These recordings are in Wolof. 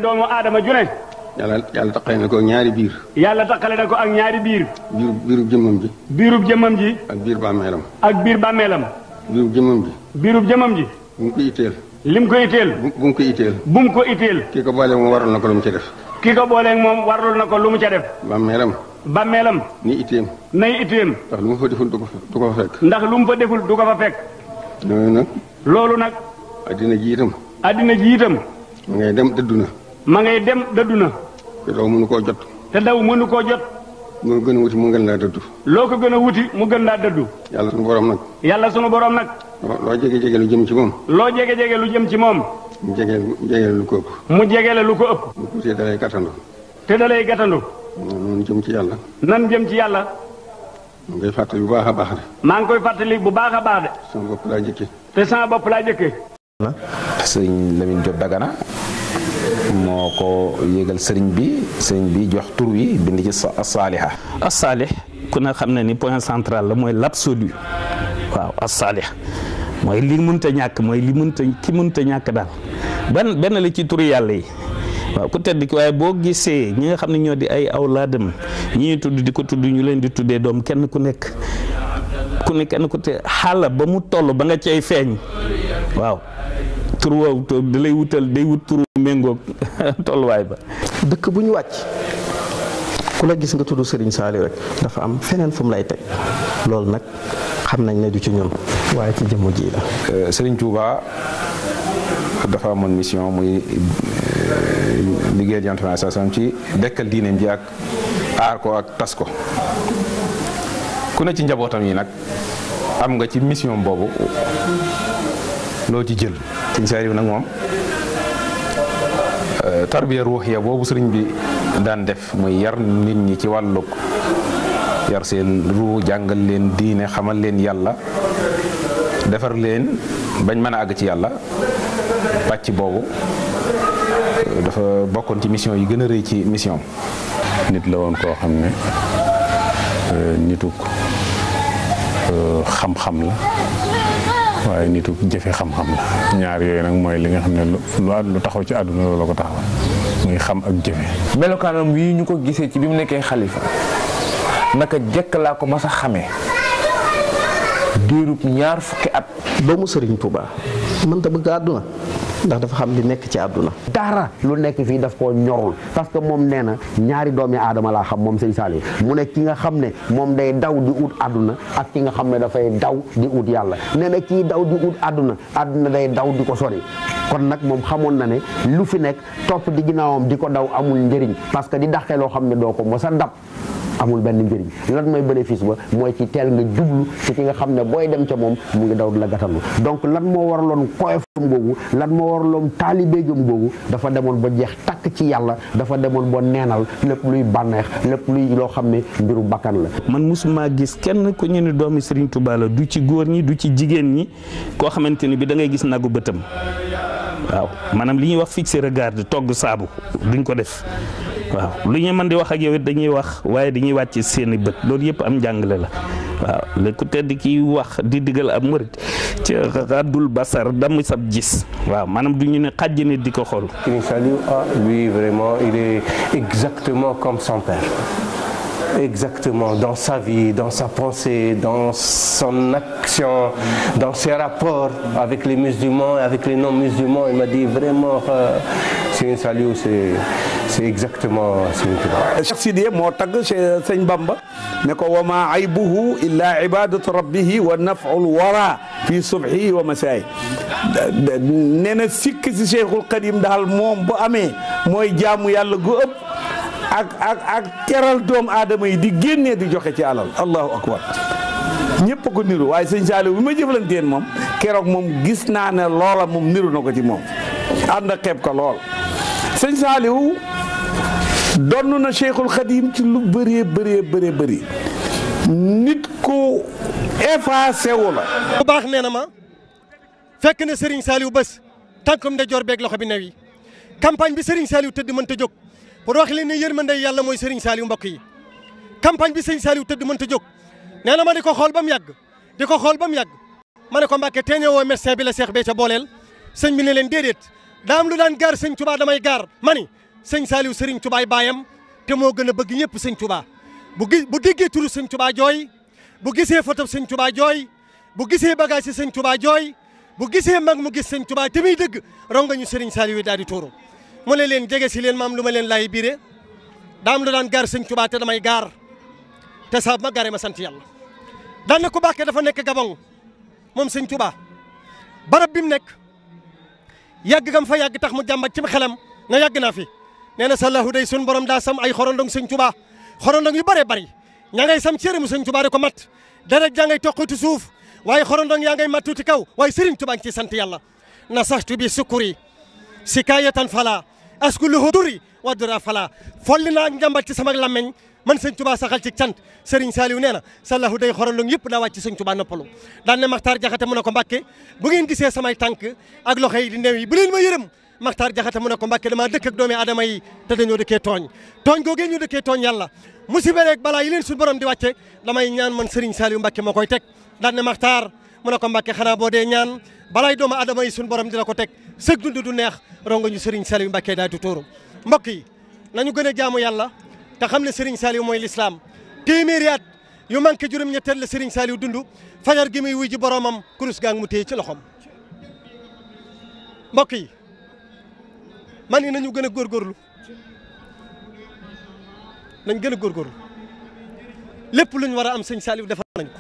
doomu aadama ju ne. yàlla taqale na ko ak ñaari biir. yàlla taqale na ko ak ñaari biir. biirub jëmmam ji. biirub jëmmam ji. ak biir bàmmeelam. ak biir bàmmeelam. biirub jëmmam ji. biirub jëmmam ji. bu mu ko itteel. lim ko itteel. bu mu ko itteel. bu mu ko itteel. kii ko booleeg moom warul na ko lu mu ca def. kii ko booleeg moom warul na ko lu mu ca def. bàmmeelam. bàmmeelam. ni itteem. nay itteem. ndax lu mu fa deful du ko fa fekk. ndax lu mu fa deful du ko fa fekk. loolu nag. loolu nag. addina ji itam. addina ji itam. ma ngay dem dëddu na. ma ngay dem dëddu na. te daw mënu koo jot. te daw mënu koo jot. moo gën a wuti mu gën laa dëddu. loo ko gën a wuti mu gën laa dëddu. yàlla sunu borom nag. yàlla sunu borom nag. loo jege lu jëm ci moom. loo jege lu jëm ci moom. mu jege lu ko ëpp. mu jegele lu ko ëpp. mu tuutee dalay gàttandu. te dalay gàttandu. noonu jëm ci yàlla. nan jëm ci yàlla. maa ngi koy fàttali bu baax a baax de. maa ngi koy fàttali bu baax a baax de. sama bopp laa jëkkee. te sama bopp laa jëkkee. sëriñ Lamine Diop Dagana moo ko yégal sëriñ bi jox tur wi bind ci as-saaliha. as-saalih ku ne xam ne ni point central la mooy l'absolu waaw as-saalih mooy li mënta ñàkk mooy li mënta ñàkk daal benn la ci turu yàlla yi. waaw ku tedd ki waaye boo gisee ñi nga xam ne ñoo di ay awlaadam ñi ñuy tudd di ko tudd ñu leen di tuddee doom kenn ku nekk te xaala ba mu toll ba nga cay feeñ waaw tur woowu da lay day wut turu méngoog tolluwaay ba. dëkk bu ñu wàcc ku la gis nga tudd Serigne Saliou rek dafa am feneen fu mu lay teg loolu nag xam nañ ne du ci ñun waaye ci jëmm ji la. Serigne Touba dafa amoon mission muy liggéeyal Yonent bi sallallahu alayhi wasallam ci dekkal diineem ji ak aar ko ak tas ko ku ne ci njabootam yi nag am nga ci mission boobu loo ci jël. Serigne Saliou nag moom tarbiya ruuxiya boobu sëriñ bi daan def muy yar nit ñi ci wàllug yar seen ruu jàngal leen diine xamal leen yàlla defar leen bañ mën a àgg ci yàlla pàcc boobu dafa bokkoon ci mission yi gën a rëy ci mission. nit la woon koo xam ne nituk xam-xam la waaye nituk jëfe xam-xam la ñaar yooyu nag mooy li nga xam ne lu taxaw ci àdduna loolu la ko taxawal muy xam ak jëfe. melokaanam wi ñu ko gisee ci bi mu nekkee xalifa naka jekk laa ko mas a xamee diirub 20 at. doomu Serigne Touba mënta bëgg àdduna ndax dafa xam li nekk ci àdduna. dara lu nekk fii daf koo ñorul parce que moom nee na ñaari doomi aadama laa xam moom sëñ Saliou mu ne ki nga xam ne moom day daw di ut àdduna ak ki nga xam ne dafay daw di ut yàlla nee na kii daw di ut àdduna day daw di ko sori. kon nag moom xamoon na ne lu fi nekk topp di ginnaawam di ko daw amul njëriñ parce que di dàqee loo xam ne doo ko mos a dab amul benn njëriñ lan mooy bénéfice ba mooy ci teel nga jublu ci ki nga xam ne booy dem ca moom mu ngi daw di la gàttandu donc lan moo waraloon koyofam googu lan moo waraloon taalibeegam googu dafa demoon ba jeex takk ci yàlla dafa demoon ba neenal lépp luy bànneex lépp luy loo xam ne mbiru bakkan la. man mosuma gis kenn ku ñu ne doomi Serigne Touba la du ci góor ñi du ci jigéen ñi koo xamante ni bi da ngay gis nagu bëtam waaw maanaam li ñuy wax fixer regard togg saabu duñ ko def. waaw lu ñu mën di wax ak yow it dañuy wax waaye dañuy wàcc seeni bët loolu yëpp am njàngale la waaw léegi ku tedd kiy wax di digal ab murit ci raddul basar damm sab gis waaw maanaam du ñu ne xàjj nit di ko xool. Serigne Saliou lui vraiment il est exactement comme son père. Exactement, dans sa vie, dans sa pensée, dans son action, dans ses rapports avec les musulmans et avec les non-musulmans. Il m'a dit vraiment, Serigne Saliou, c'est exactement Serigne Touba. Cheikh Sidiye moo tagg Sëñ Bamba ne ko wa ma aybuhu illa ibadatu rabbihi wa naf'ul wara fi subhi wa masaa'i nee na sikk si Cheikhul Khadim daal moom bu amee mooy jaamu yàlla gu ëpp ak teral doomu aadama yi di génnee di joxe ci alal allahu akbar ñëpp ko niru waaye sëñ Saliou bi ma jëflanteen moom keroog moom gis naa ne loola moom niru na ko ci moom ànd ak xeeb ko lool sëñ Saliou donn na Cheikhul Khadim ci lu bëri nit ko effacé wu la bu baax nee na ma fekk na Serigne Saliou bés tànkum ndeyjoor beeg loxo bi new yi campagne bi Serigne Saliou tëdd mënta jóg pour wax leen ne yërmande yàlla mooy Serigne Saliou mbokk yi campagne bi Serigne Saliou tëdd mënta jóg nee na ma di ko xool ba mu yàgg ma ne ko Mbàkke teeñoo woo médecin bi la Seex Béthio booleel sëñ bi ne leen déedéet daam lu daan gaar sëñ Touba damay gaar mani sëñ Saliou Serigne Touba baayam te moo gën a bëgg ñëpp sëñ Touba bu déggee turu sëñ Touba jooy bu gisee photo sëñ Touba jooy bu gisee bagage sëñ Touba jooy bu gisee mag mu gis sëñ Touba te muy dëgg rongañu Serigne Saliou yi daal di tuuru mu ne leen jege si leen maam lu ma leen laay biire daam lu daan gaar sëñ Touba te damay gaar te saa ma gaaree ma sant yàlla daan na ko bàkkee dafa nekk Gabon moom sëñ Touba barab bi mu nekk yàgg gam fa yàgg tax mu jàmbat ci xelam na yàgg naa fi nee na sallahu day sun borom daa sam ay xorondong sëñ Touba xorondong yu bëree bëri ña ngay sam cëri mu sëñ Touba de ko mat deret jaa ngay toqati suuf waaye xorondong yaa ngay mattuuti kaw waaye Serigne Touba ngi ci sant yàlla na saxtu bi sukuri sikayatan fala askuluhu duri wadura fala folli naa njàmbat ci sama lammeñ man sëñ Touba saxal ci cant Serigne Saliou nee na sallahu day xorondong yëpp daa wàcc sëñ Touba noppalu daan ne Maxtaar Jaxate mu ne ko Mbàkke bu ngeen gisee samay tànk ak loxo yi di néew yi bu leen ma yërëm Maxtaar Jaxate mu ne ko Mbàkke damaa dëkk ak doomi aadama yi te dañoo dëkkee tooñ googee ñu dëkkee tooñ yàlla musiba rek balaa yi leen suñu borom di wàcce damay ñaan man Serigne Saliou Mbàkke moo koy teg daan ne Maxtaar mu ne ko Mbàkke xanaa boo dee ñaan balaay doomu aadama yi suñu borom di la ko teg sëg dund du neex rongo ñu Serigne Saliou Mbàkke daal di tuuru mbokk yi nañu gën a jaamu yàlla te xam ne Serigne Saliou mooy l'islam téeméeri at yu manqué juróom-ñetteel la Serigne Saliou dund fajar gi muy wuy ji boromam kurus gaa ngi mu téye ci loxom mbokk yi man ni nañu gën a góorgóorlu nañ gën a góorgóorlu lépp luñ war a am sëñ Saliou defal nañ ko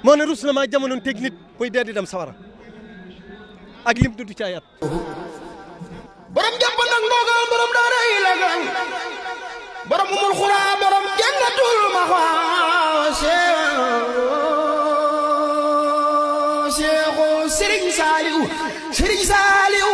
moo ne rus na maa jamonoon teg nit muy dee di dem sawara ak lim dudd ci ayat borom jàpp nag ndoogal borom daara yi la gan borom umul xuraa borom jannatul maxwa Seexu Serigne Saliou